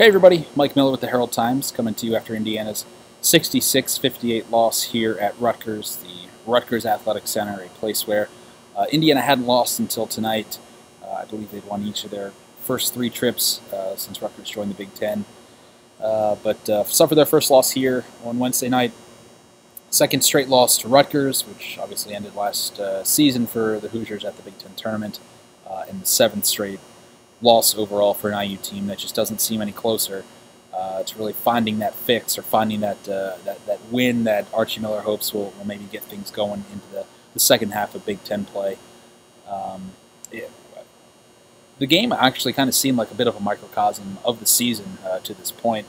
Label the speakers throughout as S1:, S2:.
S1: Hey everybody, Mike Miller with the Herald Times coming to you after Indiana's 66-58 loss here at Rutgers, the Rutgers Athletic Center, a place where Indiana hadn't lost until tonight. I believe they'd won each of their first three trips since Rutgers joined the Big Ten. But suffered their first loss here on Wednesday night. Second straight loss to Rutgers, which obviously ended last season for the Hoosiers at the Big Ten tournament, and the seventh straight loss overall for an IU team that just doesn't seem any closer to really finding that fix or finding that win that Archie Miller hopes will maybe get things going into the second half of Big Ten play. The game actually kind of seemed like a bit of a microcosm of the season to this point.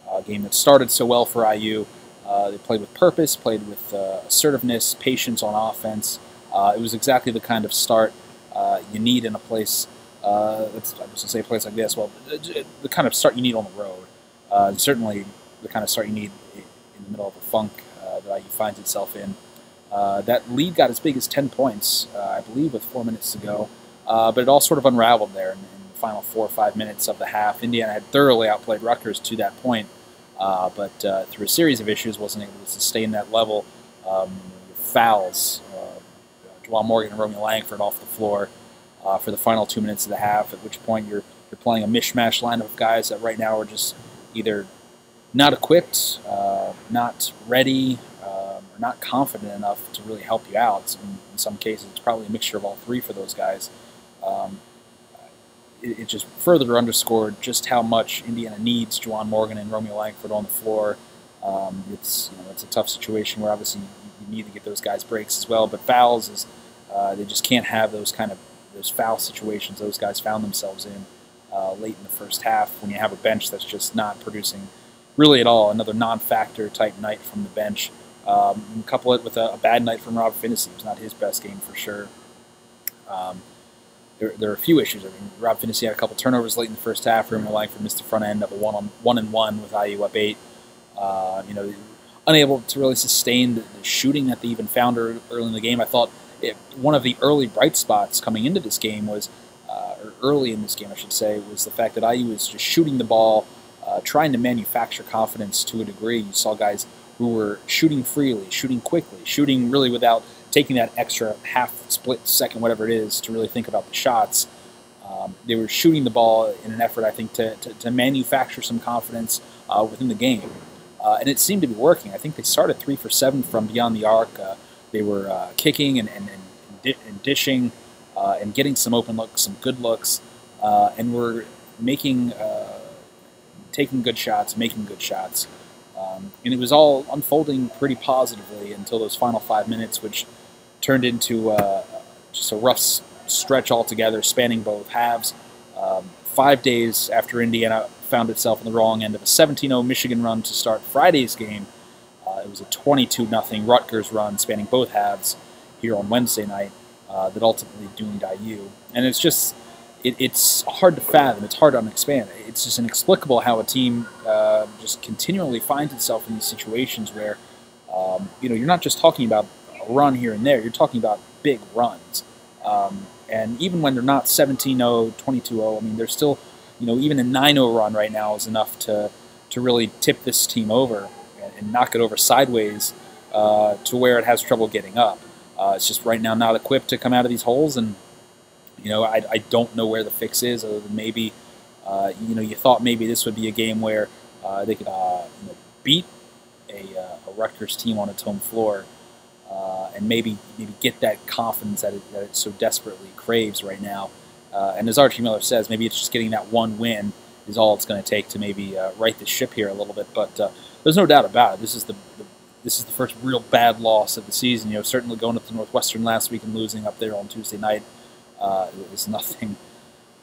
S1: A game that started so well for IU. They played with purpose, played with assertiveness, patience on offense. It was exactly the kind of start you need in a place. I was going to say a place like this. Well, the kind of start you need on the road. Certainly the kind of start you need in the middle of a funk that IU finds itself in. That lead got as big as 10 points, I believe, with 4 minutes to go. But it all sort of unraveled there in the final 4 or 5 minutes of the half. Indiana had thoroughly outplayed Rutgers to that point, but through a series of issues wasn't able to sustain that level. Fouls, Juwan Morgan and Romeo Langford off the floor for the final 2 minutes of the half, at which point you're playing a mishmash lineup of guys that right now are just either not equipped, not ready, or not confident enough to really help you out. In some cases, it's probably a mixture of all three for those guys. It just further underscored just how much Indiana needs Juwan Morgan and Romeo Langford on the floor. It's a tough situation where obviously you need to get those guys breaks as well, but fouls is they just can't have those foul situations those guys found themselves in late in the first half when you have a bench that's just not producing really at all. Another non-factor type night from the bench. Couple it with a bad night from Rob Finney. It was not his best game for sure. There are a few issues. I mean, Rob Finney had a couple turnovers late in the first half. Romeo Langford missed the front end of a one-and-one with IU up 8. Unable to really sustain the shooting that they even found early in the game. I thought one of the early bright spots coming into this game was, or early in this game I should say, was the fact that IU was just shooting the ball, trying to manufacture confidence to a degree. You saw guys who were shooting freely, shooting quickly, shooting really without taking that extra half split second, whatever it is, to really think about the shots. They were shooting the ball in an effort, I think, to manufacture some confidence within the game. And it seemed to be working. I think they started 3 for 7 from beyond the arc. They were kicking and dishing and getting some open looks, some good looks, and were taking good shots, making good shots. And it was all unfolding pretty positively until those final 5 minutes, which turned into just a rough stretch altogether, spanning both halves. 5 days after Indiana found itself on the wrong end of a 17-0 Michigan run to start Friday's game, it was a 22-0 Rutgers run spanning both halves here on Wednesday night that ultimately doomed IU. And it's just, it's hard to fathom. It's hard to understand. It's just inexplicable how a team just continually finds itself in these situations where, you're not just talking about a run here and there. You're talking about big runs. And even when they're not 17-0, 22-0, I mean, they're still, even a 9-0 run right now is enough to really tip this team over and knock it over sideways to where it has trouble getting up. It's just right now not equipped to come out of these holes, and I don't know where the fix is, other than maybe you thought maybe this would be a game where they could beat a Rutgers team on its home floor and maybe get that confidence that it so desperately craves right now. And as Archie Miller says, maybe it's just getting that one win is all it's going to take to maybe right the ship here a little bit. But there's no doubt about it. This is the first real bad loss of the season. Certainly going up to Northwestern last week and losing up there on Tuesday night is nothing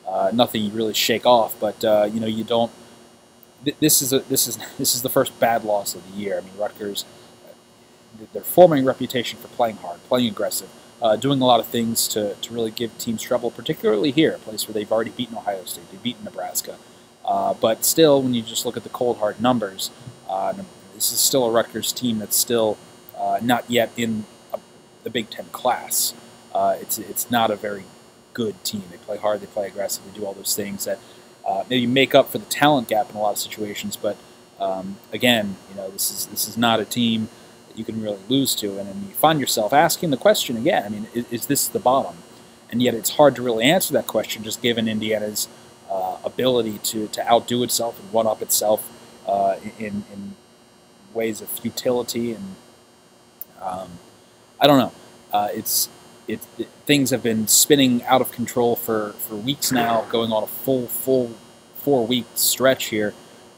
S1: you really shake off. But you don't. This is the first bad loss of the year. I mean, Rutgers, they're forming a reputation for playing hard, playing aggressive, doing a lot of things to really give teams trouble, particularly here, a place where they've already beaten Ohio State, they've beaten Nebraska. But still, when you just look at the cold hard numbers, this is still a Rutgers team that's still not yet in the Big Ten class. It's not a very good team. They play hard, they play aggressive, they do all those things that maybe make up for the talent gap in a lot of situations. But again, this is not a team that you can really lose to, and then you find yourself asking the question again. I mean, is this the bottom? And yet it's hard to really answer that question, just given Indiana's ability to outdo itself and one-up itself in ways of futility. And I don't know. Things have been spinning out of control for weeks now, going on a full 4-week stretch here.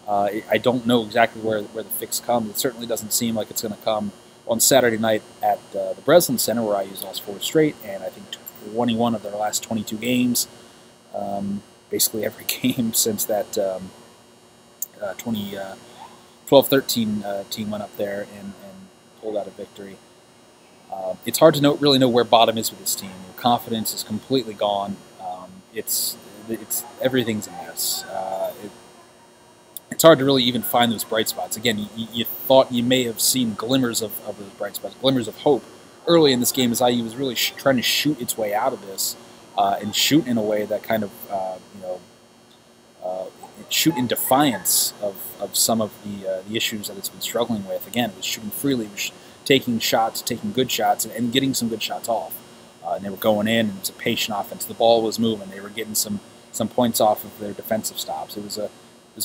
S1: I don't know exactly where the fix comes. It certainly doesn't seem like it's going to come on Saturday night at the Breslin Center, where IU's lost 4 straight, and I think 21 of their last 22 games. Basically every game since that 2012-13 team went up there and pulled out a victory. It's hard to really know where bottom is with this team. Your confidence is completely gone. It's everything's a mess. It's hard to really even find those bright spots. Again, you thought you may have seen glimmers of those bright spots, glimmers of hope early in this game, as IU was really trying to shoot its way out of this and shoot in a way that kind of shoot in defiance of some of the issues that it's been struggling with. Again, it was shooting freely, it was taking shots, taking good shots, and getting some good shots off. And they were going in, and it was a patient offense. The ball was moving. They were getting some points off of their defensive stops. It was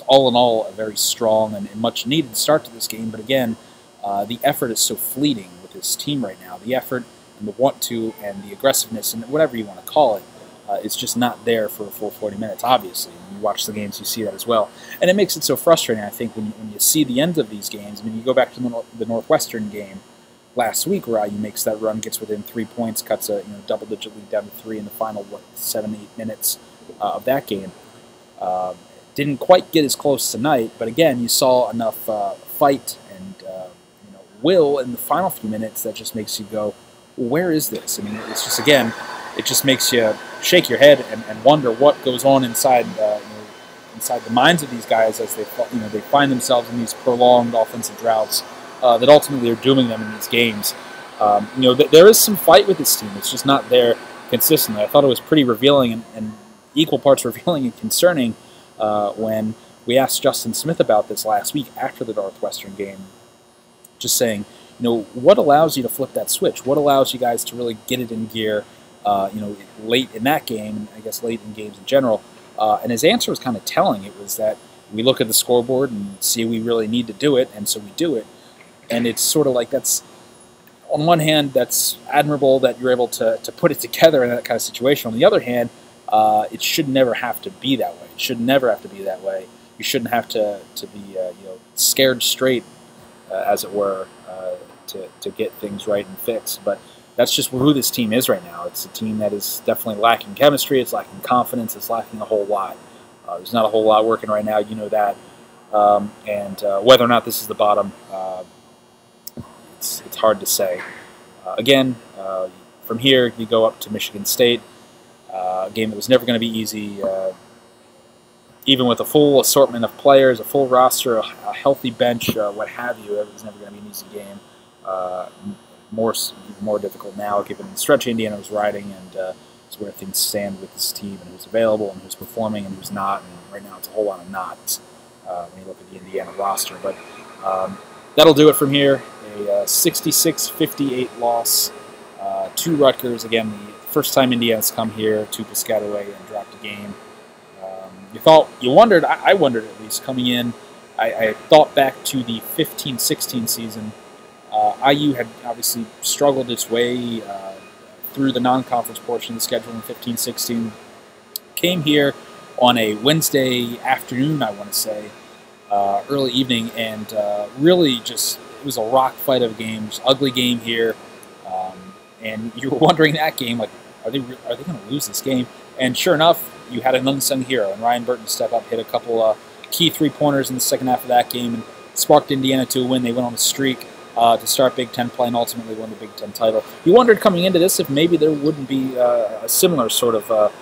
S1: all in all a very strong and much needed start to this game. But again, the effort is so fleeting with this team right now. The effort and the want to and the aggressiveness and whatever you want to call it, it's just not there for a full 40 minutes, obviously. When you watch the games, you see that as well. And it makes it so frustrating, I think, when you see the end of these games. I mean, you go back to the Northwestern game last week, where IU makes that run, gets within 3 points, cuts a double-digit lead down to 3 in the final 7-8 minutes of that game. Didn't quite get as close tonight, but again, you saw enough fight and will in the final few minutes that just makes you go, well, where is this? I mean, it's just, again, it just makes you shake your head and wonder what goes on inside inside the minds of these guys as they find themselves in these prolonged offensive droughts that ultimately are dooming them in these games. There is some fight with this team. It's just not there consistently. I thought it was pretty revealing and equal parts revealing and concerning when we asked Justin Smith about this last week after the Northwestern game, just saying, what allows you to flip that switch? What allows you guys to really get it in gear, late in that game, and I guess late in games in general? And his answer was kind of telling. It was that we look at the scoreboard and see we really need to do it, and so we do it. And it's sort of like, that's, on one hand, that's admirable that you're able to put it together in that kind of situation. On the other hand, it should never have to be that way. It should never have to be that way. You shouldn't have to be scared straight, as it were, to get things right and fixed. But that's just who this team is right now. It's a team that is definitely lacking chemistry. It's lacking confidence. It's lacking a whole lot. There's not a whole lot working right now. You know that. And whether or not this is the bottom, it's hard to say. Again, from here you go up to Michigan State, a game that was never going to be easy. Even with a full assortment of players, a full roster, a healthy bench, what have you, it was never going to be an easy game. More difficult now, given the stretch Indiana was riding, and it's where things stand with this team, and who's available, and who's performing, and who's not. And right now, it's a whole lot of nots when you look at the Indiana roster. But that'll do it from here. A 66-58 loss to Rutgers. Again, the first time Indiana's come here to Piscataway and dropped a game. I wondered at least coming in, I thought back to the 15-16 season. IU had obviously struggled its way through the non-conference portion of the schedule in 15-16. Came here on a Wednesday afternoon, I want to say, early evening, and really just, it was a rock fight of a game, just ugly game here. And you were wondering that game, like, are they going to lose this game? And sure enough, you had an unsung hero, and Ryan Burton step up, hit a couple key three-pointers in the second half of that game, and sparked Indiana to a win. They went on a streak to start Big Ten play and ultimately won the Big Ten title. You wondered coming into this if maybe there wouldn't be a similar sort of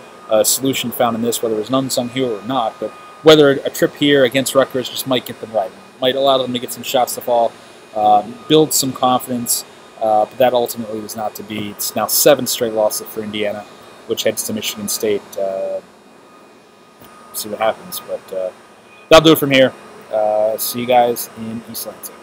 S1: solution found in this, whether it was an unsung hero or not, but whether a trip here against Rutgers just might get them right, might allow them to get some shots to fall, build some confidence, but that ultimately was not to be. It's now 7 straight losses for Indiana, which heads to Michigan State see what happens. But that'll do it from here. See you guys in East Lansing.